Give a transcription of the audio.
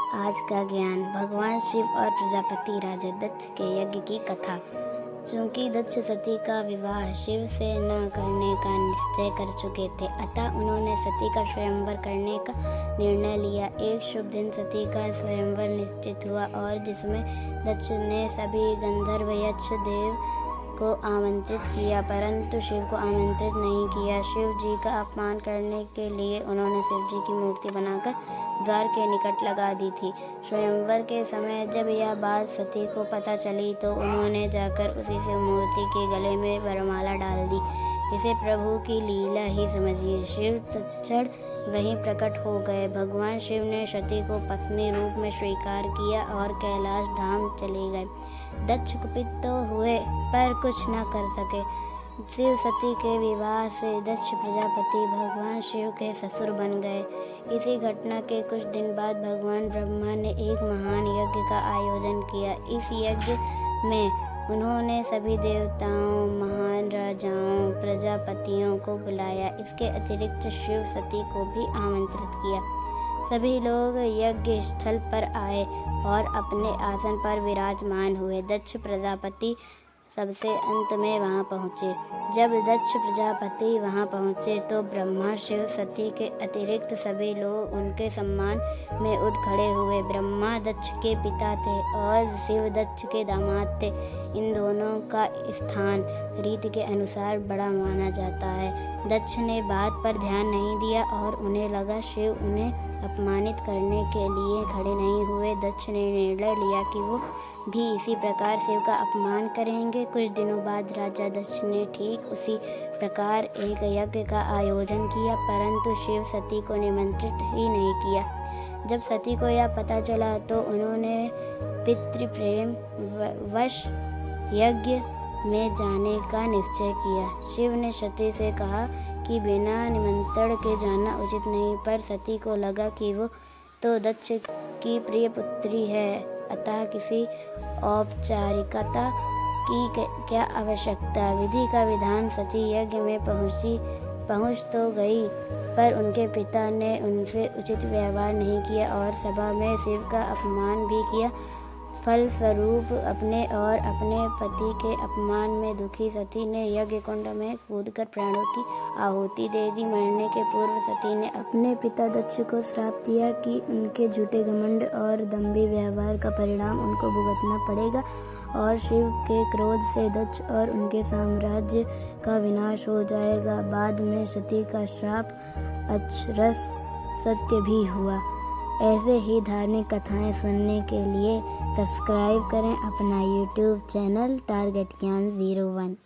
आज का ज्ञान। भगवान शिव और प्रजापति राजा दक्ष के यज्ञ की कथा। चूंकि दक्ष सती का विवाह शिव से न करने का निश्चय कर चुके थे, अतः उन्होंने सती का स्वयंवर करने का निर्णय लिया। एक शुभ दिन सती का स्वयंवर निश्चित हुआ और जिसमें दक्ष ने सभी गंधर्व यक्ष देव को आमंत्रित किया, परंतु शिव को आमंत्रित नहीं किया। शिव जी का अपमान करने के लिए उन्होंने शिव जी की मूर्ति बनाकर द्वार के निकट लगा दी थी। स्वयंवर के समय जब यह बात सती को पता चली तो उन्होंने जाकर उसी शिव मूर्ति के गले में वरमाला डाल दी। इसे प्रभु की लीला ही समझिए। शिव तत्क्षण वहीं प्रकट हो गए। भगवान शिव ने सती को पत्नी रूप में स्वीकार किया और कैलाश धाम चले गए। दक्ष कुपित तो हुए पर कुछ न कर सके। शिव सती के विवाह से दक्ष प्रजापति भगवान शिव के ससुर बन गए। इसी घटना के कुछ दिन बाद भगवान ब्रह्मा ने एक महान यज्ञ का आयोजन किया। इस यज्ञ में उन्होंने सभी देवताओं, महान राजाओं, प्रजापतियों को बुलाया। इसके अतिरिक्त शिव सती को भी आमंत्रित किया। सभी लोग यज्ञ स्थल पर आए और अपने आसन पर विराजमान हुए। दक्ष प्रजापति सबसे अंत में वहां पहुँचे। जब दक्ष प्रजापति वहां पहुँचे तो ब्रह्मा, शिव, सती के अतिरिक्त सभी लोग उनके सम्मान में उठ खड़े हुए। ब्रह्मा दक्ष के पिता थे और शिव दक्ष के दामाद थे। इन दोनों का स्थान रीति के अनुसार बड़ा माना जाता है। दक्ष ने बात पर ध्यान नहीं दिया और उन्हें लगा शिव उन्हें अपमानित करने के लिए खड़े नहीं हुए। दक्ष ने निर्णय लिया कि वो भी इसी प्रकार शिव का अपमान करेंगे। कुछ दिनों बाद राजा दक्ष ने ठीक उसी प्रकार एक यज्ञ का आयोजन किया, परंतु शिव सती को निमंत्रित ही नहीं किया। जब सती को यह पता चला तो उन्होंने पितृप्रेम वश यज्ञ में जाने का निश्चय किया। शिव ने सती से कहा कि बिना निमंत्रण के जाना उचित नहीं, पर सती को लगा कि वो तो दक्ष की प्रिय पुत्री है, अतः किसी औपचारिकता की क्या आवश्यकता। विधि का विधान सती यज्ञ में पहुँच तो गई, पर उनके पिता ने उनसे उचित व्यवहार नहीं किया और सभा में शिव का अपमान भी किया। फलस्वरूप अपने और अपने पति के अपमान में दुखी सती ने यज्ञ कुंड में कूदकर प्राणों की आहुति दे दी। मरने के पूर्व सती ने अपने पिता दक्ष को श्राप दिया कि उनके झूठे घमंड और दंभी व्यवहार का परिणाम उनको भुगतना पड़ेगा और शिव के क्रोध से दक्ष और उनके साम्राज्य का विनाश हो जाएगा। बाद में सती का श्राप अक्षरश सत्य भी हुआ। ऐसे ही धार्मिक कथाएं सुनने के लिए सब्सक्राइब करें अपना YouTube चैनल टारगेट ज्ञान 01।